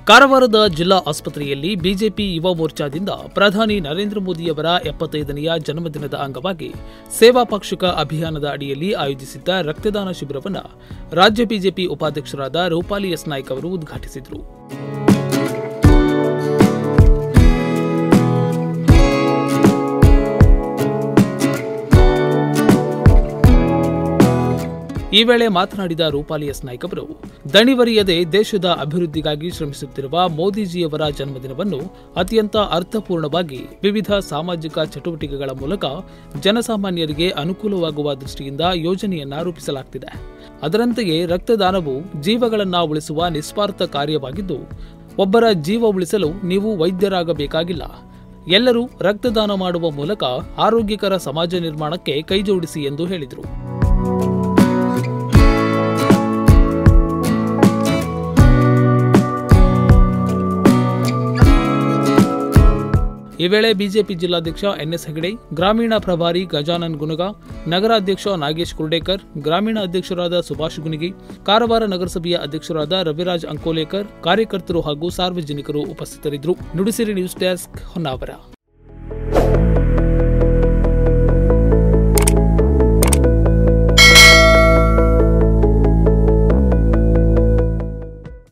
ಕಾರವಾರದ ಜಿಲ್ಲಾ ಆಸ್ಪತ್ರೆಯಲ್ಲಿ ಬಿಜೆಪಿ ಯುವ ಮೋರ್ಚಾದಿಂದ ಪ್ರಧಾನಿ ನರೇಂದ್ರ ಮೋದಿಯವರ 75ನೆಯ ಜನ್ಮದಿನದ ಅಂಗವಾಗಿ ಸೇವಾ ಪಾಕ್ಷಿಕ ಅಭಿಯಾನದ ಅಡಿಯಲ್ಲಿ ಆಯೋಜಿಸಿದ್ದ ರಕ್ತದಾನ ಶಿಬಿರವನ್ನು ರಾಜ್ಯ ಬಿಜೆಪಿ ಉಪಾಧ್ಯಕ್ಷರಾದ ರೂಪಾಲಿ ಎಸ್ ನಾಯ್ಕ ಅವರು ಉದ್ಘಾಟಿಸಿದರು. ಈ ವೇಳೆ ಮಾತನಾಡಿದ ರೂಪಾಲಿ ಎಸ್ ನಾಯ್ಕ ಅವರು, ದಣಿವರಿಯದೆ ದೇಶದ ಅಭಿವೃದ್ಧಿಗಾಗಿ ಶ್ರಮಿಸುತ್ತಿರುವ ಮೋದಿಜಿಯವರ ಜನ್ಮದಿನವನ್ನು ಅತ್ಯಂತ ಅರ್ಥಪೂರ್ಣವಾಗಿ ವಿವಿಧ ಸಾಮಾಜಿಕ ಚಟುವಟಿಕೆಗಳ ಮೂಲಕ ಜನಸಾಮಾನ್ಯರಿಗೆ ಅನುಕೂಲವಾಗುವ ದೃಷ್ಟಿಯಿಂದ ಯೋಜನೆಯನ್ನ ರೂಪಿಸಲಾಗುತ್ತಿದೆ. ಅದರಂತೆಯೇ ರಕ್ತದಾನವು ಜೀವಗಳನ್ನು ಉಳಿಸುವ ನಿಸ್ವಾರ್ಥ ಕಾರ್ಯವಾಗಿದ್ದು, ಒಬ್ಬರ ಜೀವ ಉಳಿಸಲು ನೀವು ವೈದ್ಯರಾಗಬೇಕಾಗಿಲ್ಲ. ಎಲ್ಲರೂ ರಕ್ತದಾನ ಮಾಡುವ ಮೂಲಕ ಆರೋಗ್ಯಕರ ಸಮಾಜ ನಿರ್ಮಾಣಕ್ಕೆ ಕೈಜೋಡಿಸಿ ಎಂದು ಹೇಳಿದರು. ಈ ವೇಳೆ ಬಿಜೆಪಿ ಜಿಲ್ಲಾಧ್ಯಕ್ಷ ಎನ್ಎಸ್ ಹೆಗಡೆ, ಗ್ರಾಮೀಣ ಪ್ರಭಾರಿ ಗಜಾನನ್ ಗುನಗ, ನಗರಾಧ್ಯಕ್ಷ ನಾಗೇಶ್ ಕುರ್ಡೇಕರ್, ಗ್ರಾಮೀಣ ಅಧ್ಯಕ್ಷರಾದ ಸುಭಾಷ್ ಗುನಿಗಿ, ಕಾರವಾರ ನಗರಸಭೆಯ ಅಧ್ಯಕ್ಷರಾದ ರವಿರಾಜ್ ಅಂಕೋಲೇಕರ್, ಕಾರ್ಯಕರ್ತರು ಹಾಗೂ ಸಾರ್ವಜನಿಕರು ಉಪಸ್ಥಿತರಿದ್ದರು. Nudisiri news desk, Honnavar.